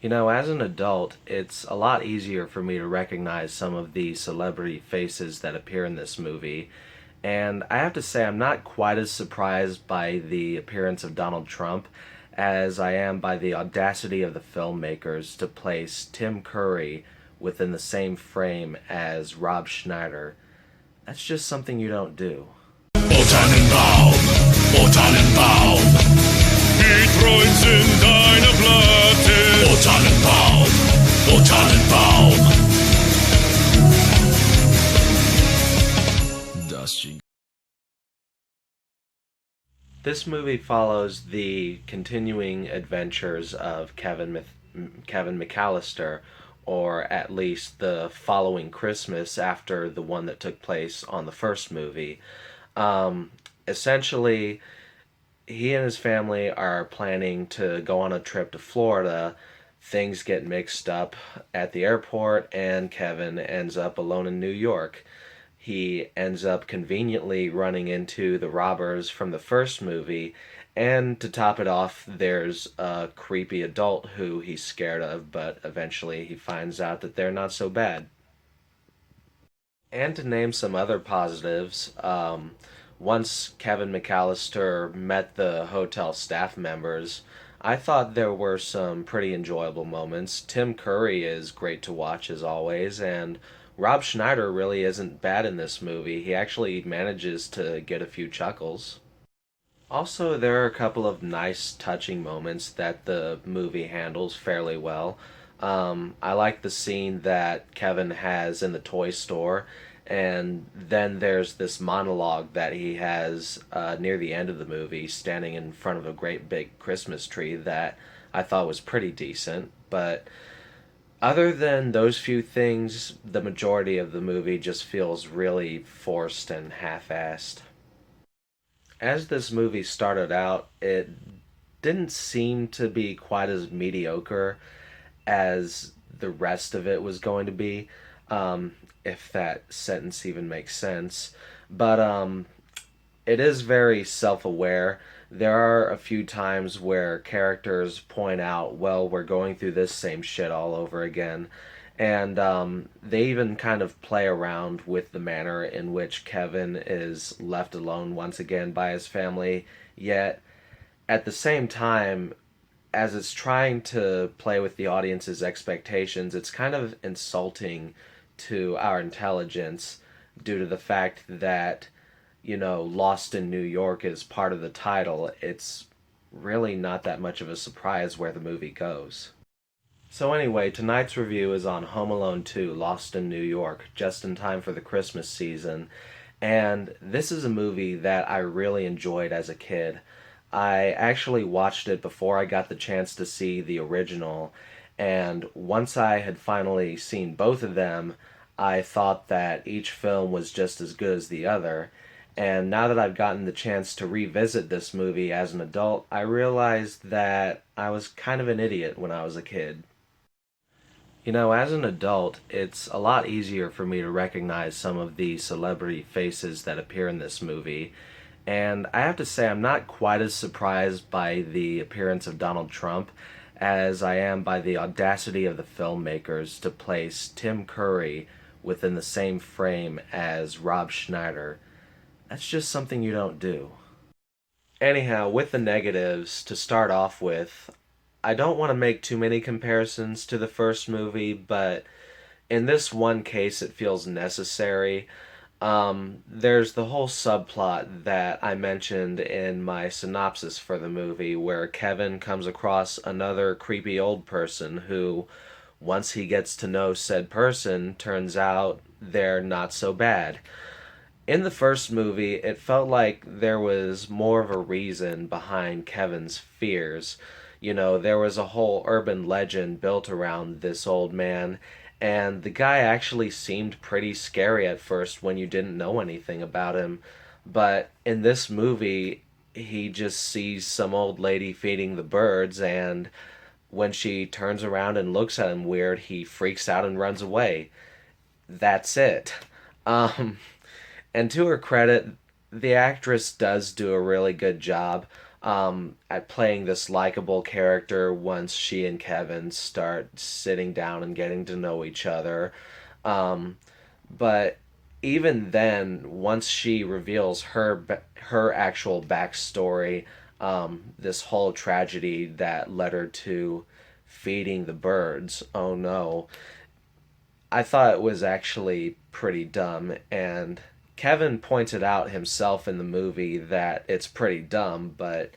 As an adult, it's a lot easier for me to recognize some of the celebrity faces that appear in this movie. And I have to say, I'm not quite as surprised by the appearance of Donald Trump as I am by the audacity of the filmmakers to place Tim Curry within the same frame as Rob Schneider. That's just something you don't do. O Tannenbaum, o Tannenbaum, wie treu sind deine Blatte. O Tannenbaum, o Tannenbaum. This movie follows the continuing adventures of Kevin McAllister, or at least the following Christmas after the one that took place on the first movie. Essentially, he and his family are planning to go on a trip to Florida. Things get mixed up at the airport, and Kevin ends up alone in New York. He ends up conveniently running into the robbers from the first movie, and to top it off, there's a creepy adult who he's scared of, but eventually he finds out that they're not so bad. And to name some other positives, once Kevin McAllister met the hotel staff members, I thought there were some pretty enjoyable moments. Tim Curry is great to watch as always, and Rob Schneider really isn't bad in this movie. He actually manages to get a few chuckles. Also, there are a couple of nice, touching moments that the movie handles fairly well. I like the scene that Kevin has in the toy store, and then there's this monologue that he has near the end of the movie, standing in front of a great big Christmas tree that I thought was pretty decent. But other than those few things, the majority of the movie just feels really forced and half assed. As this movie started out, it didn't seem to be quite as mediocre as the rest of it was going to be, if that sentence even makes sense. But it is very self aware. There are a few times where characters point out, well, we're going through this same shit all over again. And they even kind of play around with the manner in which Kevin is left alone once again by his family. Yet, at the same time, as it's trying to play with the audience's expectations, it's kind of insulting to our intelligence due to the fact that, Lost in New York is part of the title. It's really not that much of a surprise where the movie goes. So, anyway, tonight's review is on Home Alone 2 Lost in New York, just in time for the Christmas season. And this is a movie that I really enjoyed as a kid. I actually watched it before I got the chance to see the original, and once I had finally seen both of them, I thought that each film was just as good as the other. And now that I've gotten the chance to revisit this movie as an adult, I realized that I was kind of an idiot when I was a kid. As an adult, it's a lot easier for me to recognize some of the celebrity faces that appear in this movie. And I have to say, I'm not quite as surprised by the appearance of Donald Trump as I am by the audacity of the filmmakers to place Tim Curry within the same frame as Rob Schneider. That's just something you don't do. Anyhow, with the negatives, to start off with, I don't want to make too many comparisons to the first movie, but in this one case, it feels necessary. There's the whole subplot that I mentioned in my synopsis for the movie, where Kevin comes across another creepy old person who, once he gets to know said person, turns out they're not so bad. In the first movie, it felt like there was more of a reason behind Kevin's fears. There was a whole urban legend built around this old man, and the guy actually seemed pretty scary at first when you didn't know anything about him. But in this movie, he just sees some old lady feeding the birds, and when she turns around and looks at him weird, he freaks out and runs away. That's it. Um, and to her credit, the actress does do a really good job. at playing this likable character once she and Kevin start sitting down and getting to know each other. Um, but even then, once she reveals her actual backstory, this whole tragedy that led her to feeding the birds, oh no, I thought it was actually pretty dumb. And Kevin pointed out himself in the movie that it's pretty dumb, but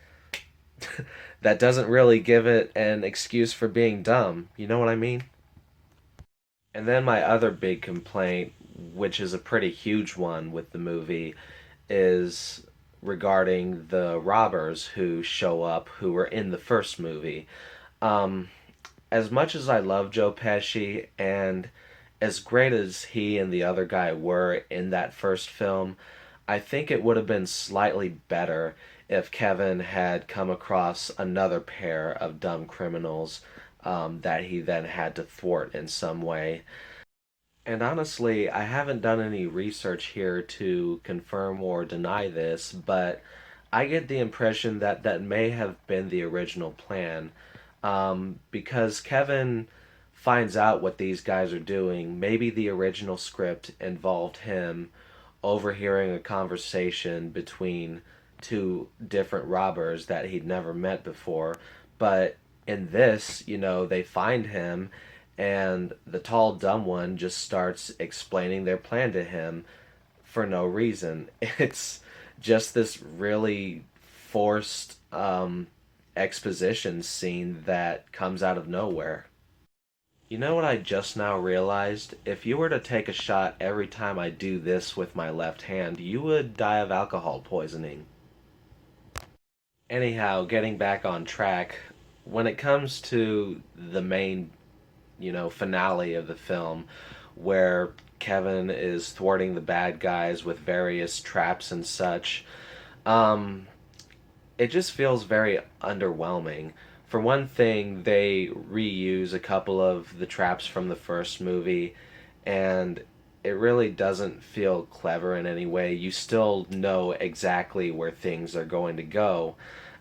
that doesn't really give it an excuse for being dumb. You know what I mean? And then my other big complaint, which is a pretty huge one with the movie, is regarding the robbers who show up who were in the first movie. Um, as much as I love Joe Pesci and as great as he and the other guy were in that first film, I think it would have been slightly better if Kevin had come across another pair of dumb criminals that he then had to thwart in some way. And honestly, I haven't done any research here to confirm or deny this, but I get the impression that that may have been the original plan. Because Kevin finds out what these guys are doing. Maybe the original script involved him overhearing a conversation between two different robbers that he'd never met before. But in this, they find him, and the tall, dumb one just starts explaining their plan to him for no reason. It's just this really forced exposition scene that comes out of nowhere. You know what I just now realized? If you were to take a shot every time I do this with my left hand, you would die of alcohol poisoning. Anyhow, getting back on track, when it comes to the main, finale of the film, where Kevin is thwarting the bad guys with various traps and such, um, it just feels very underwhelming. For one thing, they reuse a couple of the traps from the first movie, and it really doesn't feel clever in any way. You still know exactly where things are going to go.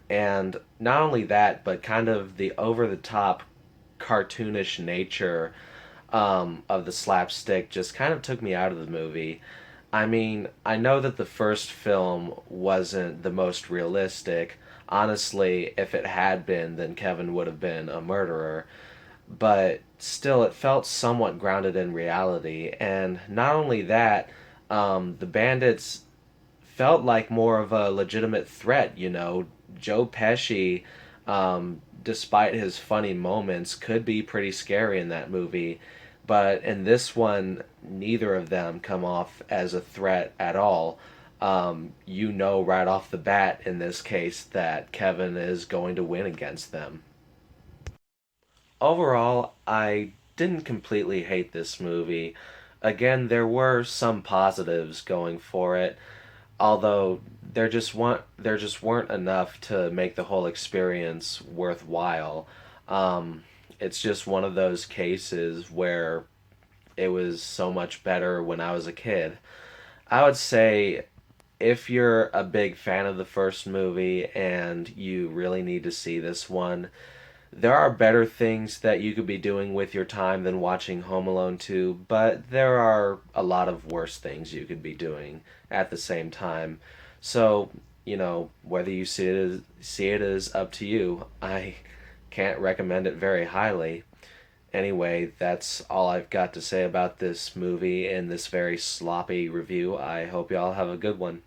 And not only that, but kind of the over the top cartoonish nature of the slapstick just kind of took me out of the movie. I mean, I know that the first film wasn't the most realistic. Honestly, if it had been, then Kevin would have been a murderer. But still, it felt somewhat grounded in reality. And not only that, the bandits felt like more of a legitimate threat. Joe Pesci, despite his funny moments, could be pretty scary in that movie. But in this one, neither of them come off as a threat at all. You know right off the bat in this case that Kevin is going to win against them. Overall, I didn't completely hate this movie. Again, there were some positives going for it, although there just weren't enough to make the whole experience worthwhile. It's just one of those cases where it was so much better when I was a kid. I would say if you're a big fan of the first movie and you really need to see this one, there are better things that you could be doing with your time than watching Home Alone 2, but there are a lot of worse things you could be doing at the same time. So, whether you see it is up to you. I can't recommend it very highly. Anyway, that's all I've got to say about this movie in this very sloppy review. I hope y'all have a good one.